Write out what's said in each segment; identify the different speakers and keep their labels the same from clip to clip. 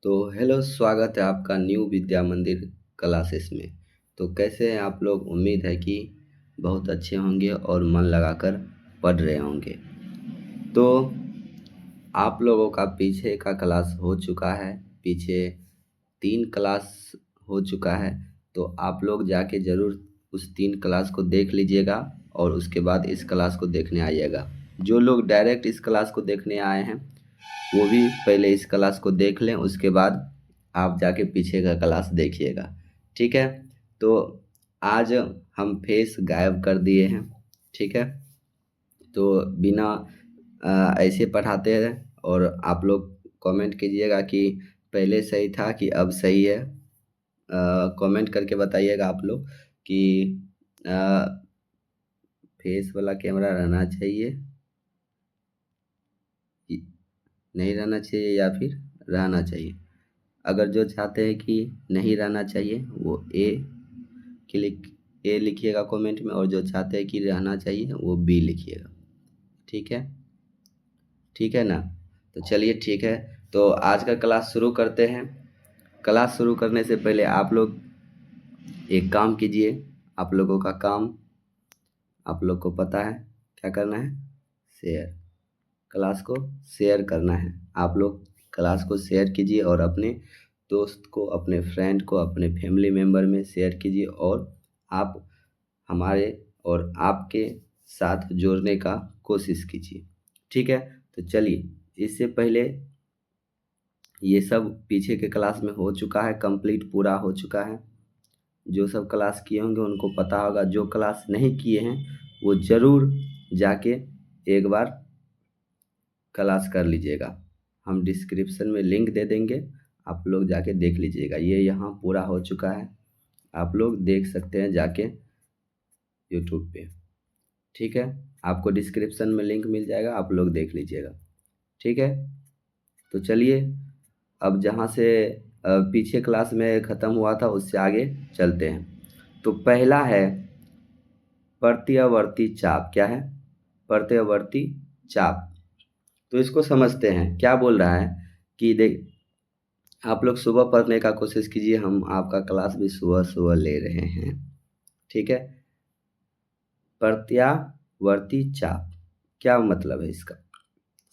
Speaker 1: तो हेलो, स्वागत है आपका न्यू विद्या मंदिर क्लासेस में। तो कैसे हैं आप लोग? उम्मीद है कि बहुत अच्छे होंगे और मन लगाकर पढ़ रहे होंगे। तो आप लोगों का पीछे का क्लास हो चुका है, पीछे 3 क्लास हो चुका है। तो आप लोग जाके ज़रूर उस 3 क्लास को देख लीजिएगा और उसके बाद इस क्लास को देखने आइएगा। जो लोग डायरेक्ट इस क्लास को देखने आए हैं वो भी पहले इस क्लास को देख लें, उसके बाद आप जाके पीछे का क्लास देखिएगा। ठीक है? तो आज हम फेस गायब कर दिए हैं। ठीक है? तो बिना ऐसे पढ़ाते हैं और आप लोग कमेंट कीजिएगा कि पहले सही था कि अब सही है। कमेंट करके बताइएगा आप लोग कि फेस वाला कैमरा रहना चाहिए, नहीं रहना चाहिए या फिर रहना चाहिए। अगर जो चाहते हैं कि नहीं रहना चाहिए वो ए लिखिएगा कमेंट में, और जो चाहते हैं कि रहना चाहिए वो बी लिखिएगा। ठीक है? ठीक है ना? तो चलिए ठीक है, तो आज का क्लास शुरू करते हैं। क्लास शुरू करने से पहले आप लोग एक काम कीजिए। आप लोगों का काम आप लोग को पता है क्या करना है? शेयर। क्लास को शेयर करना है। आप लोग क्लास को शेयर कीजिए और अपने दोस्त को, अपने फ्रेंड को, अपने फैमिली मेम्बर में शेयर कीजिए और आप हमारे और आपके साथ जोड़ने का कोशिश कीजिए। ठीक है? तो चलिए, इससे पहले ये सब पीछे के क्लास में हो चुका है, कंप्लीट पूरा हो चुका है। जो सब क्लास किए होंगे उनको पता होगा। जो क्लास नहीं किए हैं वो ज़रूर जाके एक बार क्लास कर लीजिएगा। हम डिस्क्रिप्शन में लिंक दे देंगे, आप लोग जाके देख लीजिएगा। ये यहाँ पूरा हो चुका है, आप लोग देख सकते हैं जाके यूट्यूब पे। ठीक है? आपको डिस्क्रिप्शन में लिंक मिल जाएगा, आप लोग देख लीजिएगा। ठीक है? तो चलिए, अब जहाँ से पीछे क्लास में ख़त्म हुआ था उससे आगे चलते हैं। तो पहला है प्रत्यावर्ती चाप। क्या है? प्रत्यावर्ती चाप। तो इसको समझते हैं। क्या बोल रहा है कि देख, आप लोग सुबह पढ़ने का कोशिश कीजिए, हम आपका क्लास भी सुबह सुबह ले रहे हैं। ठीक है? प्रत्यावर्ती चाप क्या मतलब है इसका?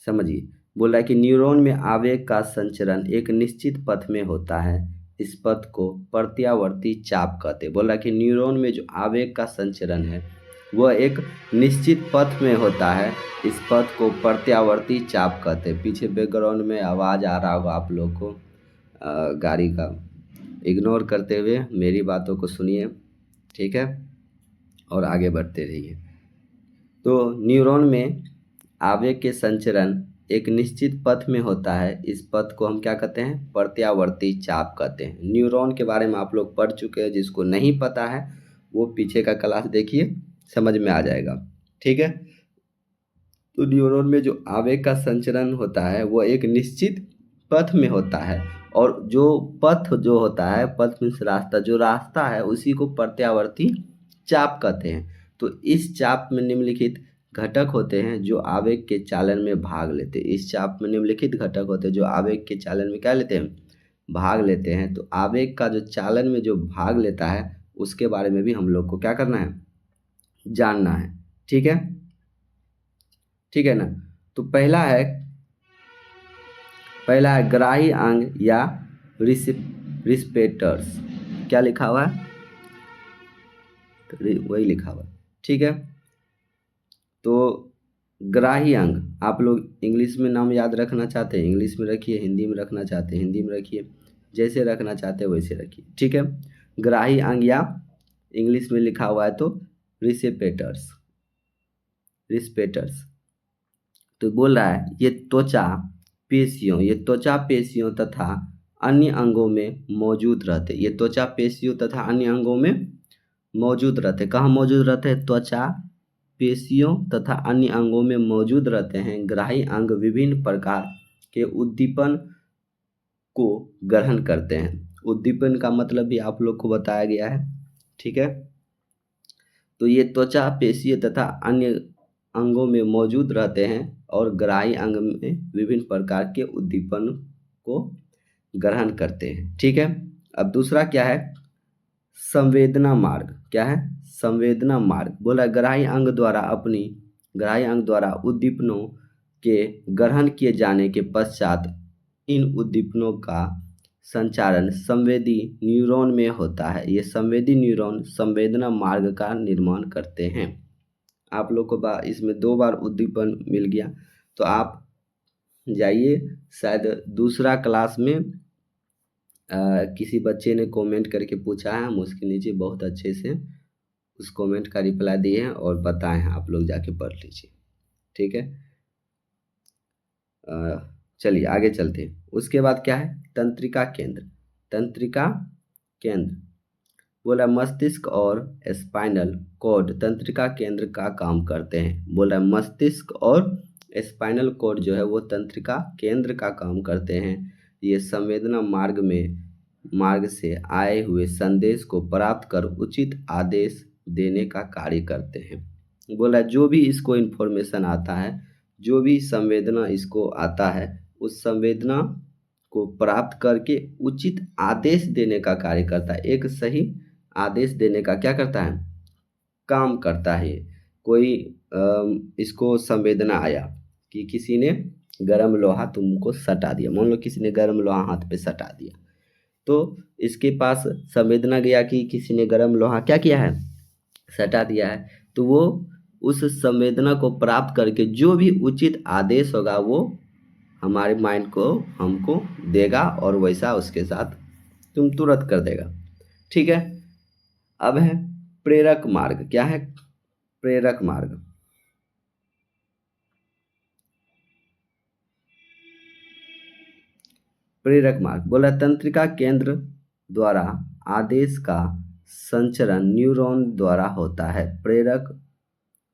Speaker 1: समझिए। बोल रहा है कि न्यूरॉन में आवेग का संचरण एक निश्चित पथ में होता है। इस पथ को प्रत्यावर्ती चाप कहते हैं। बोल रहा है कि न्यूरॉन में जो आवेग का संचरण है वह एक निश्चित पथ में होता है। इस पथ को प्रत्यावर्ती चाप कहते हैं। पीछे बैकग्राउंड में आवाज़ आ रहा होगा आप लोग को गाड़ी का। इग्नोर करते हुए मेरी बातों को सुनिए। ठीक है? और आगे बढ़ते रहिए। तो न्यूरॉन में आवेग के संचरण एक निश्चित पथ में होता है। इस पथ को हम क्या कहते हैं? प्रत्यावर्ती चाप कहते हैं। न्यूरॉन के बारे में आप लोग पढ़ चुके हैं, जिसको नहीं पता है वो पीछे का क्लास देखिए, समझ में आ जाएगा। ठीक है? तो न्यूरॉन में जो आवेग का संचरण होता है वो एक निश्चित पथ में होता है, और जो पथ जो होता है, पथ मीन्स रास्ता, जो रास्ता है उसी को प्रत्यावर्ती चाप कहते हैं। तो इस चाप में निम्नलिखित घटक होते हैं जो आवेग के चालन में भाग लेते हैं। इस चाप में निम्नलिखित घटक होते हैं जो आवेग के चालन में क्या लेते हैं? भाग लेते हैं। तो आवेग का जो चालन में जो भाग लेता है उसके बारे में भी हम लोग को क्या करना है? जानना है। ठीक है? ठीक है ना? तो पहला है ग्राही अंग या रिस्पेटर्स। क्या लिखा हुआ है? वही लिखा हुआ है। ठीक है? तो ग्राही अंग, आप लोग इंग्लिश में नाम याद रखना चाहते हैं इंग्लिश में रखिए, हिंदी में रखना चाहते हैं हिंदी में रखिए, जैसे रखना चाहते हैं वैसे रखिए। ठीक है? ग्राही अंग या इंग्लिश में लिखा हुआ है तो रिसेप्टर्स। रिस्पेटर्स। तो बोल रहा है ये त्वचा पेशियों तथा अन्य अंगों में मौजूद रहते। ये त्वचा पेशियों तथा अन्य अंगों में मौजूद रहते। कहाँ मौजूद रहते हैं? त्वचा पेशियों तथा अन्य अंगों में मौजूद रहते हैं। ग्राही अंग विभिन्न प्रकार के उद्दीपन को ग्रहण करते हैं। उद्दीपन का मतलब भी आप लोग को बताया गया है। ठीक है? तो ये त्वचा पेशीय तथा अन्य अंगों में मौजूद रहते हैं और ग्राही अंग में विभिन्न प्रकार के उद्दीपन को ग्रहण करते हैं। ठीक है। अब दूसरा क्या है, संवेदना मार्ग। क्या है, संवेदना मार्ग। बोला ग्राही अंग द्वारा उद्दीपनों के ग्रहण किए जाने के पश्चात इन उद्दीपनों का संचारण संवेदी न्यूरॉन में होता है। ये संवेदी न्यूरॉन संवेदना मार्ग का निर्माण करते हैं। आप लोग को इसमें 2 बार उद्दीपन मिल गया, तो आप जाइए, शायद दूसरा क्लास में किसी बच्चे ने कमेंट करके पूछा है, हम उसके नीचे बहुत अच्छे से उस कमेंट का रिप्लाई दिए हैं और बताए हैं, आप लोग जाके पढ़ लीजिए। ठीक है। चलिए आगे चलते हैं। उसके बाद क्या है, तंत्रिका केंद्र। तंत्रिका केंद्र बोला मस्तिष्क और स्पाइनल कॉर्ड तंत्रिका केंद्र का काम करते हैं। बोला मस्तिष्क और स्पाइनल कॉर्ड जो है वो तंत्रिका केंद्र का काम करते हैं। ये संवेदना मार्ग से आए हुए संदेश को प्राप्त कर उचित आदेश देने का कार्य करते हैं। बोला जो भी इसको इन्फॉर्मेशन आता है, जो भी संवेदना इसको आता है, उस संवेदना को प्राप्त करके उचित आदेश देने का कार्य करता है। एक सही आदेश देने का क्या करता है, काम करता है। कोई इसको संवेदना आया कि किसी ने गर्म लोहा तुमको सटा दिया, मान लो किसी ने गर्म लोहा हाथ पे सटा दिया, तो इसके पास संवेदना गया कि किसी ने गर्म लोहा क्या किया है, सटा दिया है। तो वो उस संवेदना को प्राप्त करके जो भी उचित आदेश होगा वो हमारे माइंड को हमको देगा और वैसा उसके साथ तुम तुरंत कर देगा। ठीक है। अब है प्रेरक मार्ग। क्या है, प्रेरक मार्ग। प्रेरक मार्ग बोला तंत्रिका केंद्र द्वारा आदेश का संचरण न्यूरॉन द्वारा होता है। प्रेरक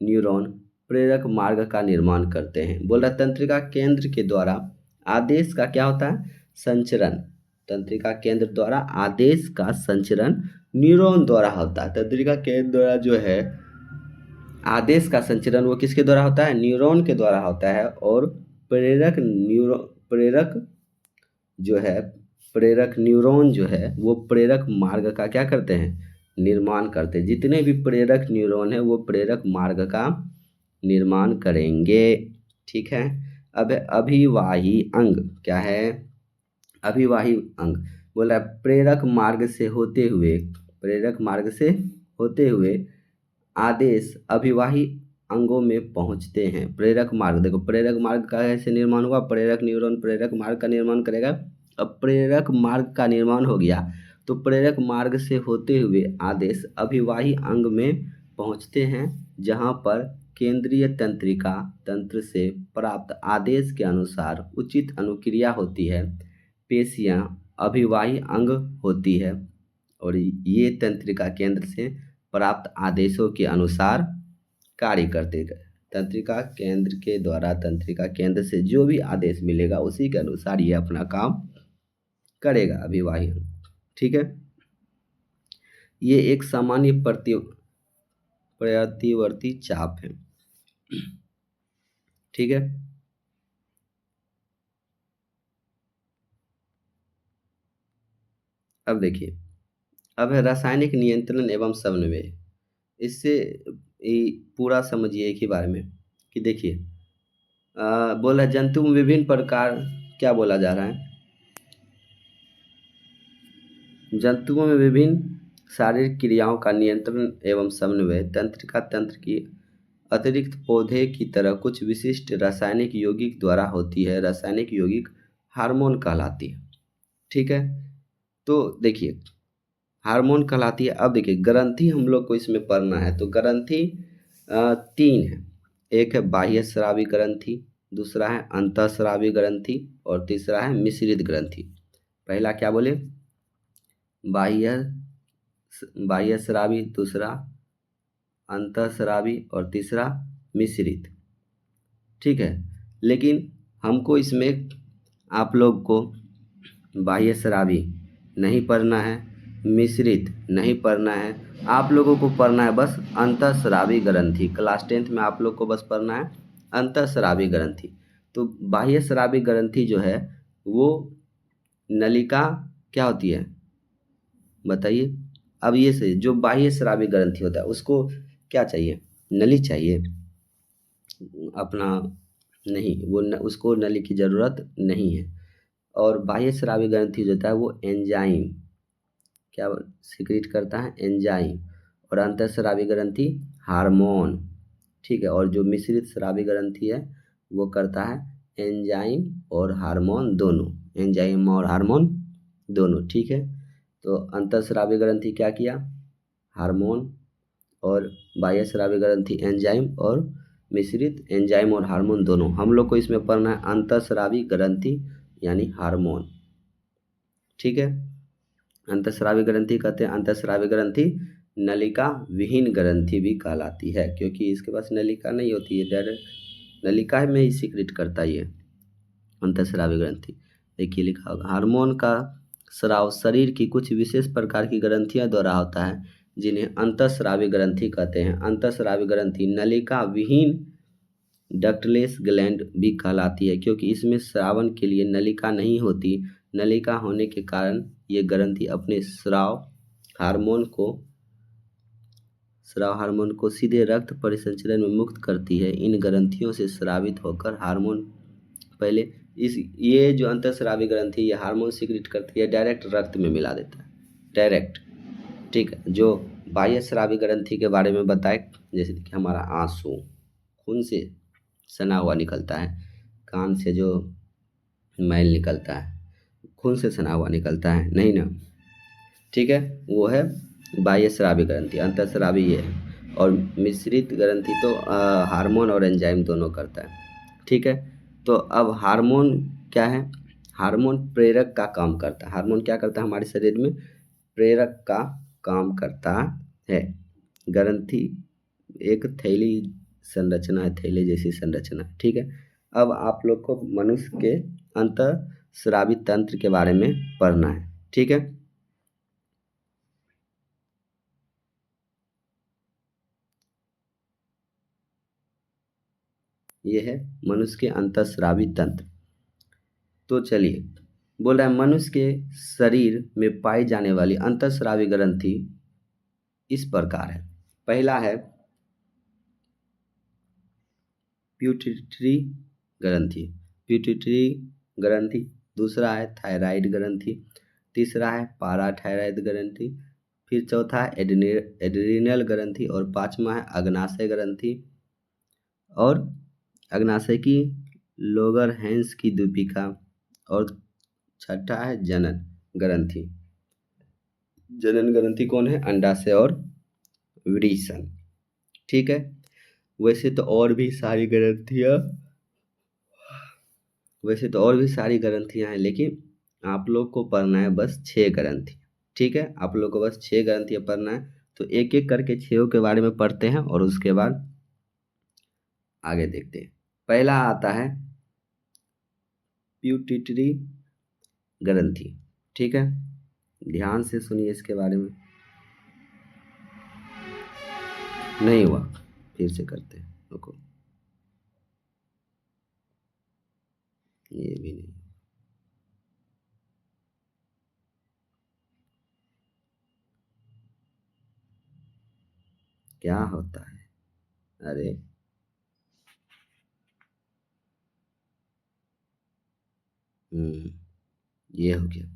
Speaker 1: न्यूरॉन प्रेरक मार्ग का निर्माण करते हैं। बोला तंत्रिका केंद्र के द्वारा आदेश का क्या होता है, संचरण। तंत्रिका केंद्र द्वारा आदेश का संचरण न्यूरॉन द्वारा होता है। तंत्रिका केंद्र द्वारा जो है आदेश का संचरण वो किसके द्वारा होता है, न्यूरॉन के द्वारा होता है। और प्रेरक न्यूरॉन जो है वो प्रेरक मार्ग का क्या करते हैं, निर्माण करते हैं। जितने भी प्रेरक न्यूरॉन है वो प्रेरक मार्ग का निर्माण करेंगे। ठीक है। अब अभिवाही अंग। क्या है, अभिवाही अंग। बोला प्रेरक मार्ग से होते हुए आदेश अभिवाही अंगों में पहुंचते हैं। प्रेरक मार्ग, देखो प्रेरक मार्ग का कैसे निर्माण हुआ, प्रेरक न्यूरॉन प्रेरक मार्ग का निर्माण करेगा। अब प्रेरक मार्ग का निर्माण हो गया तो प्रेरक मार्ग से होते हुए आदेश अभिवाही अंग में पहुंचते हैं, जहां पर केंद्रीय तंत्रिका तंत्र से प्राप्त आदेश के अनुसार उचित अनुक्रिया होती है। पेशियां अभिवाही अंग होती है और ये तंत्रिका केंद्र से प्राप्त आदेशों के अनुसार कार्य करते हैं। तंत्रिका केंद्र के द्वारा तंत्रिका केंद्र से जो भी आदेश मिलेगा उसी के अनुसार ये अपना काम करेगा अभिवाही अंग। ठीक है। ये एक सामान्य प्रतिवर्ती चाप है। ठीक है। अब देखिए, अब है रासायनिक नियंत्रण एवं समन्वय। इससे पूरा समझिए एक ही बार में कि देखिए बोला जंतु में विभिन्न प्रकार, क्या बोला जा रहा है, जंतुओं में विभिन्न शारीरिक क्रियाओं का नियंत्रण एवं समन्वय तंत्रिका तंत्र की अतिरिक्त पौधे की तरह कुछ विशिष्ट रासायनिक यौगिक द्वारा होती है। रासायनिक यौगिक हार्मोन कहलाती है। ठीक है। तो देखिए हार्मोन कहलाती है। अब देखिए ग्रंथि हम लोग को इसमें पढ़ना है, तो ग्रंथि 3 है। एक है बाह्य स्रावी ग्रंथि, दूसरा है अंतःस्रावी ग्रंथि और तीसरा है मिश्रित ग्रंथि। पहला क्या बोले, बाह्य स्रावी, दूसरा अंतःस्रावी और तीसरा मिश्रित। ठीक है। लेकिन हमको इसमें आप लोग को बाह्य स्रावी नहीं पढ़ना है, मिश्रित नहीं पढ़ना है, आप लोगों को पढ़ना है बस अंतःस्रावी ग्रंथि। क्लास 10th में आप लोग को बस पढ़ना है अंतःस्रावी ग्रंथि। तो बाह्य स्रावी ग्रंथि जो है वो नलिका क्या होती है बताइए। अब ये से जो बाह्य स्रावी ग्रंथि होता है उसको क्या चाहिए, नली चाहिए अपना, नहीं वो उसको नली की ज़रूरत नहीं है। और बाह्य स्रावी ग्रंथि जो होता है वो एंजाइम क्या सिक्रीट करता है, एंजाइम। और अंतःस्रावी ग्रंथि हार्मोन, ठीक है। और जो मिश्रित स्रावी ग्रंथि है वो करता है एंजाइम और हार्मोन दोनों, एंजाइम और हार्मोन दोनों, ठीक है। तो अंतःस्रावी ग्रंथि क्या किया, हार्मोन, और बाह्य स्रावी ग्रंथि एंजाइम और मिश्रित एंजाइम और हार्मोन दोनों। हम लोग को इसमें पढ़ना है अंतःस्रावी ग्रंथि यानी हार्मोन, ठीक है। अंतःस्रावी ग्रंथि कहते हैं, अंतःस्रावी ग्रंथि नलिका विहीन ग्रंथि भी कहलाती है, क्योंकि इसके पास नलिका नहीं होती है, डायरेक्ट नलिका में ही सिक्रेट करता ही है अंतःस्रावी ग्रंथि। देखिए लिखा होगा, हार्मोन का स्राव शरीर की कुछ विशेष प्रकार की ग्रंथियों द्वारा होता है जिन्हें अंतःस्रावी ग्रंथि कहते हैं। अंतःस्रावी ग्रंथि नलिका विहीन डक्टलेस ग्लैंड भी कहलाती है, क्योंकि इसमें स्रावन के लिए नलिका नहीं होती। नलिका होने के कारण ये ग्रंथि अपने स्राव हार्मोन को सीधे रक्त परिसंचरण में मुक्त करती है। इन ग्रंथियों से स्रावित होकर हार्मोन पहले इस ये जो अंतःस्रावी ग्रंथि ये हार्मोन सिक्रेट करती है, डायरेक्ट रक्त में मिला देता है, डायरेक्ट, ठीक है। जो बाह्य स्रावी ग्रंथि के बारे में बताए, जैसे देखिए हमारा आंसू खून से सना हुआ निकलता है, कान से जो मैल निकलता है खून से सना हुआ निकलता है, नहीं ना, ठीक है। वो है बाह्य स्रावी ग्रंथि, अंतःस्रावी ये है। और मिश्रित ग्रंथि तो हार्मोन और एंजाइम दोनों करता है, ठीक है। तो अब हार्मोन क्या है, हार्मोन प्रेरक का काम करता है। हार्मोन क्या करता है हमारे शरीर में, प्रेरक का काम करता है। ग्रंथि एक थैली संरचना है, थैले जैसी संरचना है, ठीक है। अब आप लोग को मनुष्य के अंतःस्रावी तंत्र के बारे में पढ़ना है, ठीक है। ये है मनुष्य के अंतःस्रावी तंत्र। तो चलिए, बोल रहा है मनुष्य के शरीर में पाई जाने वाली अंतःस्रावी ग्रंथि इस प्रकार है। पहला है प्यूटिटरी ग्रंथि, प्यूटिटरी ग्रंथि। दूसरा है थायराइड ग्रंथि। तीसरा है पाराथायराइड ग्रंथि। फिर चौथा है एड्रिनल ग्रंथि। और पांचवा है अग्नाशय ग्रंथि। और अग्नाशय की लोगर हैंस की दीपिका। और छठा है जनन ग्रंथि। जनन ग्रंथि कौन है, अंडाशय और वृषण, ठीक है। वैसे तो और भी सारी ग्रंथियाँ वैसे तो और भी सारी ग्रंथियाँ हैं, लेकिन आप लोग को पढ़ना है बस 6 ग्रंथि, ठीक है। आप लोग को बस 6 ग्रंथियाँ पढ़ना है। तो एक एक करके 6 के बारे में पढ़ते हैं और उसके बाद आगे देखते हैं। पहला आता है प्यूटिटरी ग्रंथि, ठीक है। ध्यान से सुनिए इसके बारे में। नहीं हुआ, फिर से करते हैं, रुको, ये भी नहीं। क्या होता है, अरे ये हो गया,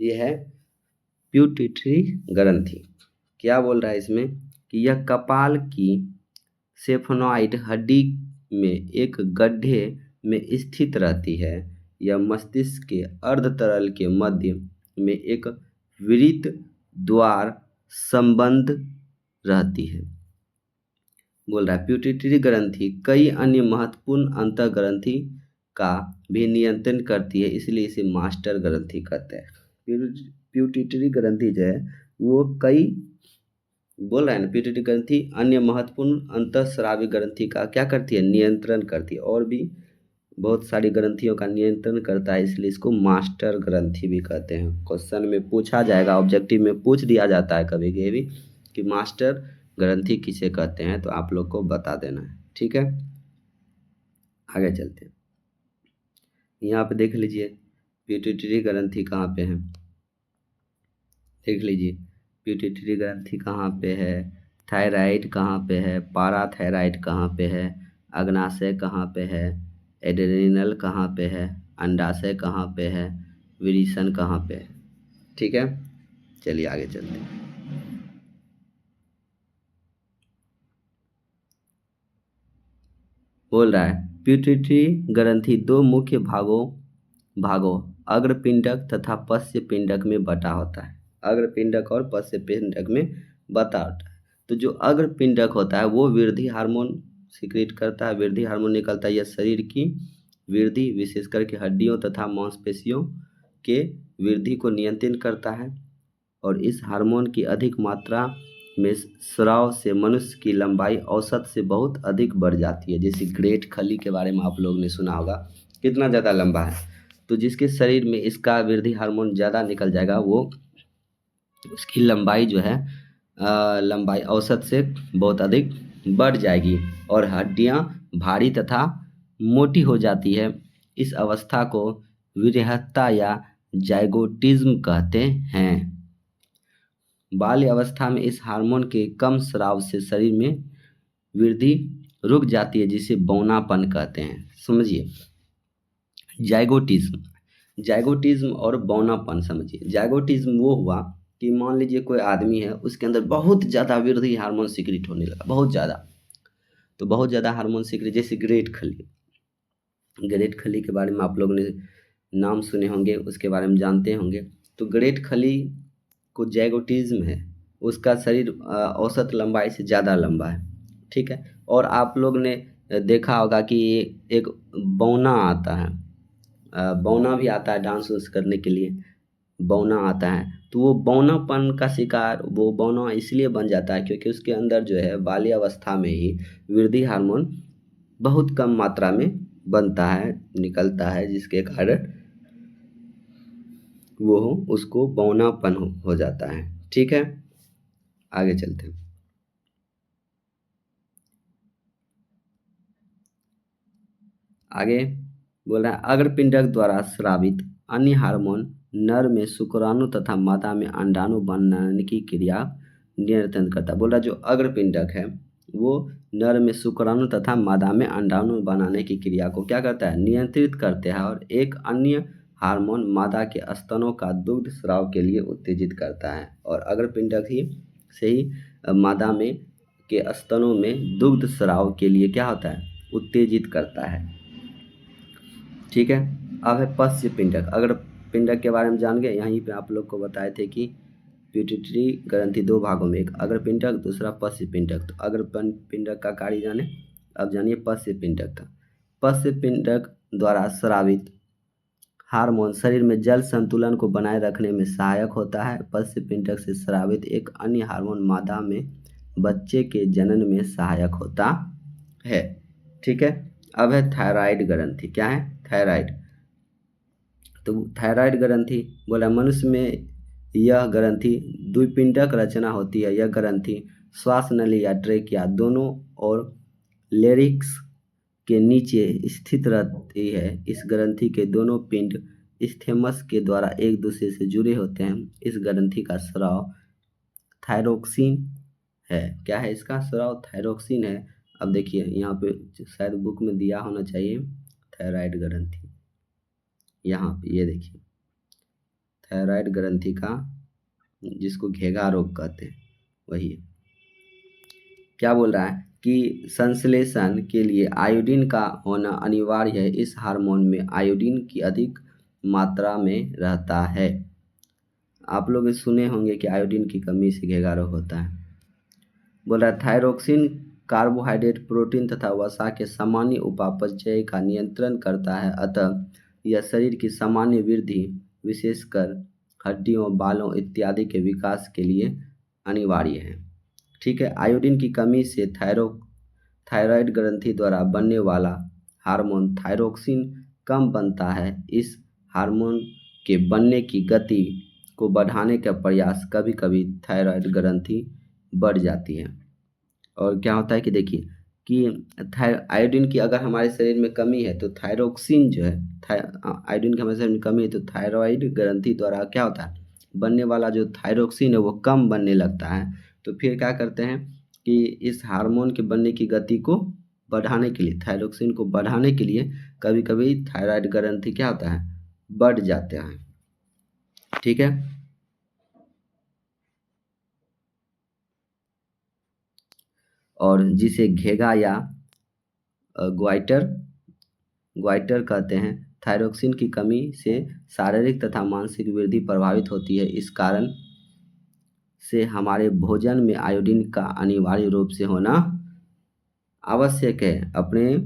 Speaker 1: ये है प्यूटिटरी ग्रंथि। क्या बोल रहा है इसमें कि यह कपाल की सेफनॉइड हड्डी में एक गड्ढे में स्थित रहती है। यह मस्तिष्क के अर्धतरल के मध्य में एक वृत्त द्वार संबंध रहती है। बोल रहा है प्यूटिटरी ग्रंथि कई अन्य महत्वपूर्ण अंतःग्रंथि का भी नियंत्रण करती है, इसलिए इसे मास्टर ग्रंथि कहते हैं। प्यूटिटरी ग्रंथि जो है वो कई, बोल रहा है ना, प्यूटिटरी ग्रंथि अन्य महत्वपूर्ण अंतःस्रावी ग्रंथि का क्या करती है, नियंत्रण करती है। और भी बहुत सारी ग्रंथियों का नियंत्रण करता है, इसलिए इसको मास्टर ग्रंथि भी कहते हैं। क्वेश्चन में पूछा जाएगा, ऑब्जेक्टिव में पूछ दिया जाता है कभी कभी कि मास्टर ग्रंथि किसे कहते हैं, तो आप लोग को बता देना है, ठीक है। आगे चलते हैं, यहाँ पे देख लीजिए पिट्यूटरी ग्रंथि कहाँ पे है, देख लीजिए। पिट्यूटरी ग्रंथि कहाँ पे है, थायराइड कहाँ पे है, पाराथायराइड कहाँ पे है, अग्नाशय कहाँ पे है, एड्रेनल कहाँ पे है, अंडाशय कहाँ पे है, विरिसन कहाँ पे है। ठीक है, चलिए आगे चलते हैं। बोल रहा है पिट्यूटरी ग्रंथि दो मुख्य भागों अग्रपिंडक तथा पश्च पिंडक में बटा होता है। अग्रपिंडक और पश्च पिंडक में बटा होता है। तो जो अग्रपिंडक होता है वो वृद्धि हार्मोन सिक्रीट करता है, वृद्धि हार्मोन निकलता है। यह शरीर की वृद्धि विशेष करके हड्डियों तथा मांसपेशियों के वृद्धि को नियंत्रित करता है और इस हार्मोन की अधिक मात्रा में स्राव से मनुष्य की लंबाई औसत से बहुत अधिक बढ़ जाती है। जैसे ग्रेट खली के बारे में आप लोग ने सुना होगा, कितना ज़्यादा लंबा है। तो जिसके शरीर में इसका वृद्धि हार्मोन ज़्यादा निकल जाएगा वो उसकी लंबाई जो है लंबाई औसत से बहुत अधिक बढ़ जाएगी और हड्डियां भारी तथा मोटी हो जाती है। इस अवस्था को विरहत्ता या जाइगोटिज्म कहते हैं। बाल्य अवस्था में इस हार्मोन के कम स्राव से शरीर में वृद्धि रुक जाती है, जिसे बौनापन कहते हैं। समझिए, जाइगोटिज्म और बौनापन समझिए। जाइगोटिज्म वो हुआ कि मान लीजिए कोई आदमी है, उसके अंदर बहुत ज़्यादा वृद्धि हार्मोन सिक्रीट होने लगा, बहुत ज़्यादा। तो बहुत ज़्यादा हार्मोन सिक्रीट, जैसे ग्रेट खली के बारे में आप लोगों ने नाम सुने होंगे, उसके बारे में जानते होंगे। तो ग्रेट खली को जाइगोटिज्म है, उसका शरीर औसत लंबाई से ज़्यादा लंबा है। ठीक है, और आप लोग ने देखा होगा कि एक बौना आता है, बौना भी आता है डांस उंस करने के लिए, बौना आता है। तो वो बौनापन का शिकार वो बौना इसलिए बन जाता है क्योंकि उसके अंदर जो है बाल्यावस्था में ही वृद्धि हार्मोन बहुत कम मात्रा में बनता है, निकलता है, जिसके कारण वो उसको बौनापन हो जाता है। ठीक है, आगे चलते हैं। आगे बोल रहा है अग्रपिंडक द्वारा स्रावित अन्य हार्मोन नर में शुक्राणु तथा मादा में अंडाणु बनाने की क्रिया नियंत्रण करता है। बोल रहा जो अग्रपिंडक है वो नर में शुक्राणु तथा मादा में अंडाणु बनाने की क्रिया को क्या करता है, नियंत्रित करते हैं और एक अन्य हार्मोन मादा के स्तनों का दुग्ध स्राव के लिए उत्तेजित करता है और अग्रपिंडक ही से ही मादा में के स्तनों में दुग्ध स्राव के लिए क्या होता है, उत्तेजित करता है। ठीक है, अब है पश्च पिंडक। अगर पिंडक के बारे में जान गए, यहीं पे आप लोग को बताए थे कि पिट्यूटरी ग्रंथि दो भागों में, एक अग्र पिंडक दूसरा पश्च पिंडक। तो अग्र पिंडक का कार्य जाने, अब जानिए पश्च पिंडक का। पश्च पिंडक द्वारा स्रावित हार्मोन शरीर में जल संतुलन को बनाए रखने में सहायक होता है। पश्च पिंडक से स्रावित एक अन्य हार्मोन मादा में बच्चे के जनन में सहायक होता है। ठीक है, अब है थायराइड ग्रंथि। क्या है, थायराइड। तो थायराइड ग्रंथि बोला मनुष्य में यह ग्रंथि द्विपिंडक रचना होती है। यह ग्रंथि श्वास नली या ट्रेकिया दोनों और लेरिक्स के नीचे स्थित रहती है। इस ग्रंथि के दोनों पिंड स्थेमस के द्वारा एक दूसरे से जुड़े होते हैं। इस ग्रंथि का स्राव थायरोक्सिन है। क्या है इसका स्राव, थायरोक्सिन है। अब देखिए यहाँ पे शायद बुक में दिया होना चाहिए थायराइड ग्रंथि, यहाँ पे ये देखिए थायराइड ग्रंथि का, जिसको घेगा रोग कहते हैं, वही है। क्या बोल रहा है कि संश्लेषण के लिए आयोडीन का होना अनिवार्य है। इस हार्मोन में आयोडीन की अधिक मात्रा में रहता है। आप लोग सुने होंगे कि आयोडीन की कमी से घेगा रोग होता है। बोल रहा है थायरोक्सिन कार्बोहाइड्रेट, प्रोटीन तथा वसा के सामान्य उपापचय का नियंत्रण करता है, अतः यह शरीर की सामान्य वृद्धि विशेषकर हड्डियों, बालों इत्यादि के विकास के लिए अनिवार्य है। ठीक है, आयोडीन की कमी से थायराइड ग्रंथि द्वारा बनने वाला हार्मोन थायरोक्सिन कम बनता है। इस हार्मोन के बनने की गति को बढ़ाने का प्रयास कभी कभी थायराइड ग्रंथि बढ़ जाती है। और क्या होता है कि देखिए कि आयोडीन की अगर हमारे शरीर में कमी है तो थायरोक्सिन जो है, आयोडीन की हमारे शरीर में कमी है तो थायराइड ग्रंथि द्वारा क्या होता है, बनने वाला जो थायरोक्सिन है वो कम बनने लगता है। तो फिर क्या करते हैं कि इस हार्मोन के बनने की गति को बढ़ाने के लिए, थायरोक्सिन को बढ़ाने के लिए कभी कभी थायराइड ग्रंथि क्या होता है, बढ़ जाते हैं। ठीक है, और जिसे घेगा या ग्वाइटर ग्वाइटर कहते हैं। थायरोक्सिन की कमी से शारीरिक तथा मानसिक वृद्धि प्रभावित होती है। इस कारण से हमारे भोजन में आयोडीन का अनिवार्य रूप से होना आवश्यक है। अपने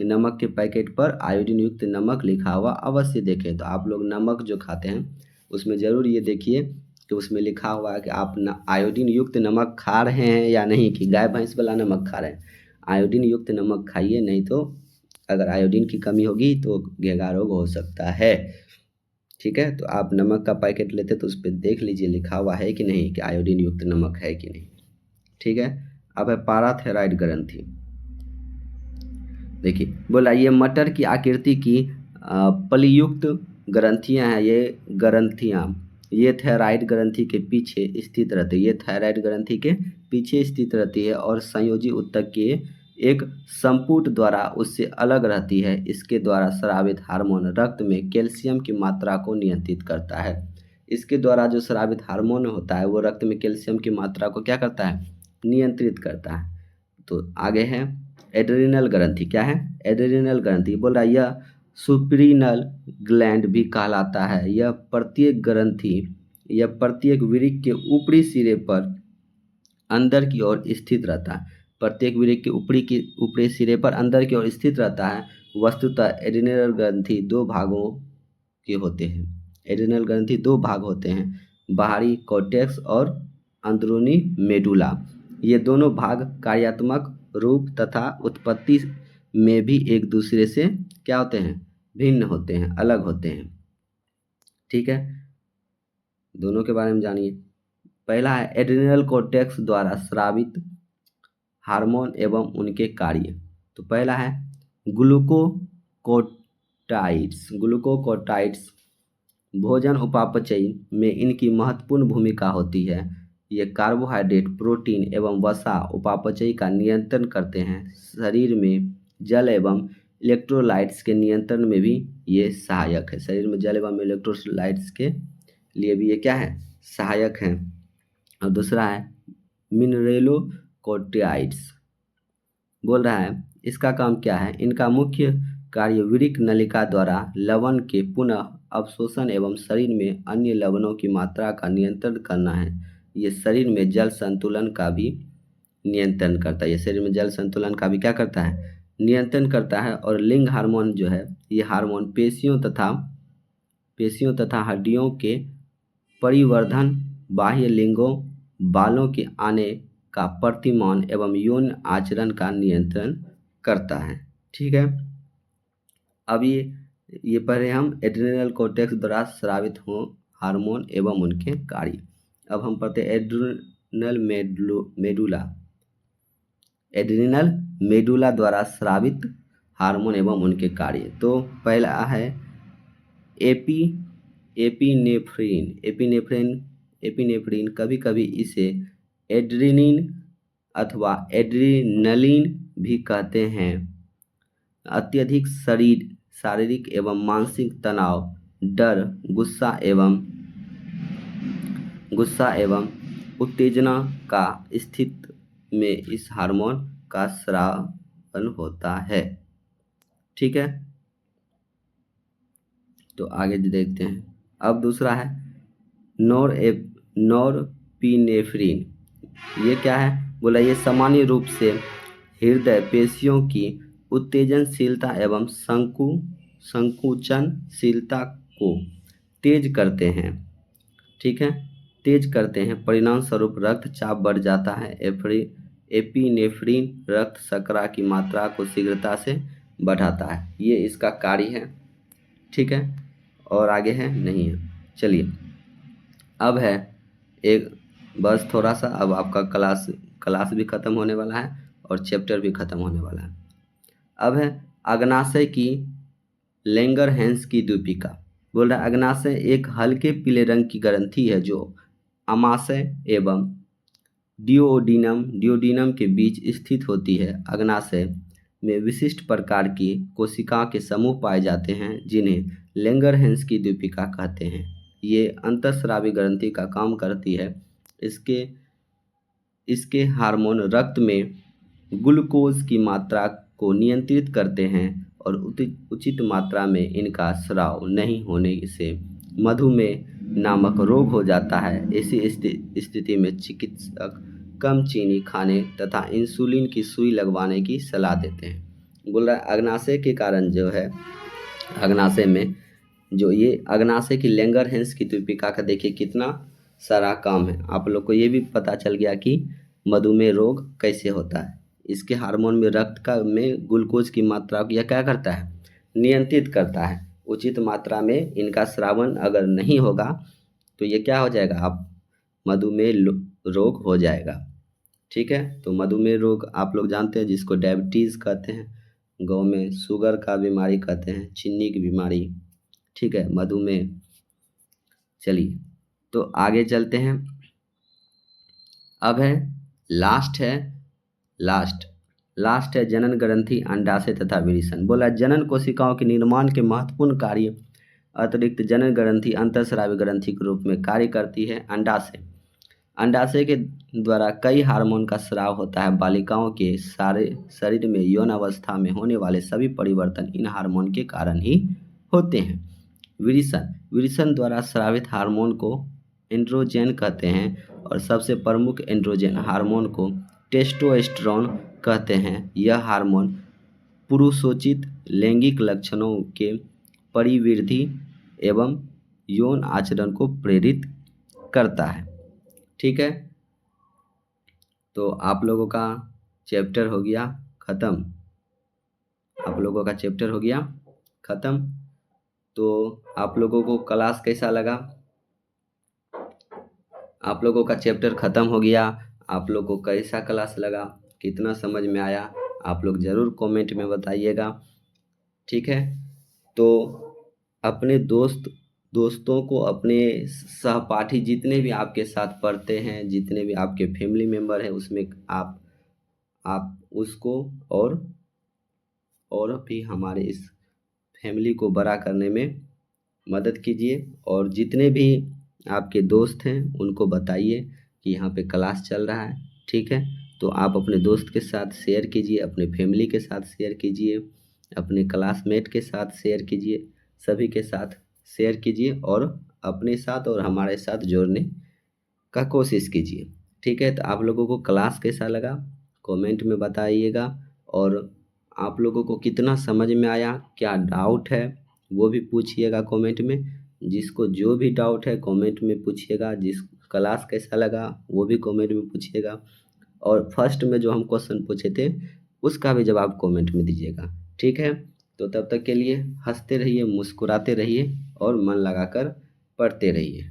Speaker 1: नमक के पैकेट पर आयोडीन युक्त नमक लिखा हुआ अवश्य देखें। तो आप लोग नमक जो खाते हैं उसमें ज़रूर ये देखिए कि उसमें लिखा हुआ है कि आप आयोडीन युक्त नमक खा रहे हैं या नहीं, कि गाय भैंस वाला नमक खा रहे हैं। आयोडीन युक्त नमक खाइए, नहीं तो अगर आयोडीन की कमी होगी तो घेगा रोग हो सकता है। ठीक है, तो आप नमक का पैकेट लेते तो उस पर देख लीजिए लिखा हुआ है कि नहीं, कि आयोडीन युक्त नमक है कि नहीं। ठीक है, अब है पाराथायराइड ग्रंथि। देखिए बोला ये मटर की आकृति की पलियुक्त ग्रंथियां हैं। ये ग्रंथियां ये थायराइड ग्रंथि के पीछे स्थित रहती है। ये थायराइड ग्रंथि के पीछे स्थित रहती है और संयोजी ऊतक के एक संपुट द्वारा उससे अलग रहती है। इसके द्वारा स्रावित हार्मोन रक्त में कैल्शियम की मात्रा को नियंत्रित करता है। इसके द्वारा जो स्रावित हार्मोन होता है वो रक्त में कैल्शियम की मात्रा को क्या करता है, नियंत्रित करता है। तो आगे है एड्रेनल ग्रंथि। क्या है, एड्रेनल ग्रंथि। बोल रहा है यह सुप्रीनल ग्लैंड भी कहलाता है। यह प्रत्येक ग्रंथि यह प्रत्येक वृक्क के ऊपरी सिरे पर अंदर की ओर स्थित रहता है। प्रत्येक वृक्क के ऊपरी सिरे पर अंदर की ओर स्थित रहता है। वस्तुतः एड्रेनल ग्रंथि दो भागों के होते हैं। एड्रेनल ग्रंथि दो भाग होते हैं, बाहरी कॉर्टेक्स और अंदरूनी मेडुला। ये दोनों भाग कार्यात्मक रूप तथा उत्पत्ति में भी एक दूसरे से क्या होते हैं, भिन्न होते हैं, अलग होते हैं। ठीक है, दोनों के बारे में जानिए। पहला है एड्रेनल कॉर्टेक्स द्वारा स्रावित हार्मोन एवं उनके कार्य। तो पहला है ग्लूकोकोटाइड्स। भोजन उपापचय में इनकी महत्वपूर्ण भूमिका होती है। ये कार्बोहाइड्रेट, प्रोटीन एवं वसा उपापचय का नियंत्रण करते हैं। शरीर में जल एवं इलेक्ट्रोलाइट्स के नियंत्रण में भी ये सहायक है। शरीर में जल एवं इलेक्ट्रोलाइट्स के लिए भी ये क्या है, सहायक हैं। और दूसरा है मिनरेलोकोटाइड्स। बोल रहा है इसका काम क्या है, इनका मुख्य कार्य वृक्क नलिका द्वारा लवण के पुनः अवशोषण एवं शरीर में अन्य लवणों की मात्रा का नियंत्रण करना है। ये शरीर में जल संतुलन का भी नियंत्रण करता है। ये शरीर में जल संतुलन का भी क्या करता है, नियंत्रण करता है। और लिंग हार्मोन जो है, ये हार्मोन पेशियों तथा हड्डियों के परिवर्धन, बाह्य लिंगों, बालों के आने का प्रतिमान एवं यौन आचरण का नियंत्रण करता है। ठीक है, अब ये पढ़े हम एड्रेनल कॉर्टेक्स द्वारा स्रावित हो हार्मोन एवं उनके कार्य। अब हम पढ़ते एड्रेनल मेडुला द्वारा स्रावित हार्मोन एवं उनके कार्य। तो पहला है एपिनेफ्रिन। कभी कभी इसे एड्रेनिन अथवा एड्रेनलिन भी कहते हैं। अत्यधिक शारीरिक एवं मानसिक तनाव, डर, गुस्सा एवं उत्तेजना का स्थिति में इस हार्मोन का स्रावन होता है। ठीक है, तो आगे देखते हैं। अब दूसरा है नॉरपिनेफ्रिन। ये क्या है, बोला ये सामान्य रूप से हृदय पेशियों की उत्तेजनशीलता एवं संकुचनशीलता को तेज करते हैं। ठीक है, तेज करते हैं। परिणाम स्वरूप रक्तचाप बढ़ जाता है। एपिनेफ्रिन रक्त शर्करा की मात्रा को शीघ्रता से बढ़ाता है। ये इसका कार्य है। ठीक है, और आगे है नहीं है। चलिए अब है एक बस थोड़ा सा, अब आपका क्लास भी ख़त्म होने वाला है और चैप्टर भी ख़त्म होने वाला है। अब है अग्नाशय की लैंगरहैंस की द्वीपिका। बोल रहा है अग्नाशय एक हल्के पीले रंग की ग्रंथि है जो अमाशय एवं डियोडिनम के बीच स्थित होती है। अग्नाशय में विशिष्ट प्रकार की कोशिकाओं के समूह पाए जाते हैं जिन्हें लैंगरहैंस की द्वीपिका कहते हैं। ये अंतःस्रावी ग्रंथि का काम करती है। इसके इसके हार्मोन रक्त में ग्लूकोज की मात्रा को नियंत्रित करते हैं और उचित मात्रा में इनका स्राव नहीं होने से मधुमेह नामक रोग हो जाता है। ऐसी स्थिति में चिकित्सक कम चीनी खाने तथा इंसुलिन की सुई लगवाने की सलाह देते हैं। बोल रहा है अग्नाशय के कारण जो है अग्नाशय में जो ये अग्नाशय की लैंगरहैंस की द्वीपिका का देखिए कितना सारा काम है। आप लोग को ये भी पता चल गया कि मधुमेह रोग कैसे होता है। इसके हार्मोन में रक्त का में ग्लूकोज की मात्रा को यह क्या करता है, नियंत्रित करता है। उचित मात्रा में इनका श्रावण अगर नहीं होगा तो ये क्या हो जाएगा, आप मधुमेह रोग हो जाएगा। ठीक है, तो मधुमेह रोग आप लोग जानते हैं जिसको डायबिटीज़ कहते हैं, गाँव में शुगर का बीमारी कहते हैं, चीनी की बीमारी। ठीक है, मधुमेह। चलिए तो आगे चलते हैं। अब है लास्ट है जनन ग्रंथि, अंडाशय तथा विरेचन। बोला जनन कोशिकाओं के निर्माण के महत्वपूर्ण कार्य अतिरिक्त जनन ग्रंथि अंतःस्रावी ग्रंथि के रूप में कार्य करती है। अंडाशय के द्वारा कई हार्मोन का स्राव होता है। बालिकाओं के सारे शरीर में यौन अवस्था में होने वाले सभी परिवर्तन इन हार्मोन के कारण ही होते हैं। विरेचन द्वारा स्रावित हार्मोन को एंड्रोजन कहते हैं और सबसे प्रमुख एंड्रोजन हार्मोन को टेस्टोस्टेरोन कहते हैं। यह हार्मोन पुरुषोचित लैंगिक लक्षणों के परिवृद्धि एवं यौन आचरण को प्रेरित करता है। ठीक है, तो आप लोगों का चैप्टर हो गया ख़त्म। तो आप लोगों को क्लास कैसा लगा? आप लोगों का चैप्टर ख़त्म हो गया। आप लोगों को कैसा क्लास लगा, कितना समझ में आया, आप लोग ज़रूर कमेंट में बताइएगा। ठीक है, तो अपने दोस्तों को, अपने सहपाठी जितने भी आपके साथ पढ़ते हैं, जितने भी आपके फैमिली मेम्बर हैं, उसमें आप उसको और भी हमारे इस फैमिली को बड़ा करने में मदद कीजिए। और जितने भी आपके दोस्त हैं उनको बताइए कि यहाँ पे क्लास चल रहा है। ठीक है, तो आप अपने दोस्त के साथ शेयर कीजिए, अपने फैमिली के साथ शेयर कीजिए, अपने क्लासमेट के साथ शेयर कीजिए, सभी के साथ शेयर कीजिए और अपने साथ और हमारे साथ जोड़ने का कोशिश कीजिए। ठीक है, तो आप लोगों को क्लास कैसा लगा कमेंट में बताइएगा। और आप लोगों को कितना समझ में आया, क्या डाउट है वो भी पूछिएगा कमेंट में। जिसको जो भी डाउट है कमेंट में पूछिएगा। जिस क्लास कैसा लगा वो भी कमेंट में पूछिएगा। और फर्स्ट में जो हम क्वेश्चन पूछे थे उसका भी जवाब कमेंट में दीजिएगा। ठीक है, तो तब तक के लिए हंसते रहिए, मुस्कुराते रहिए और मन लगाकर पढ़ते रहिए।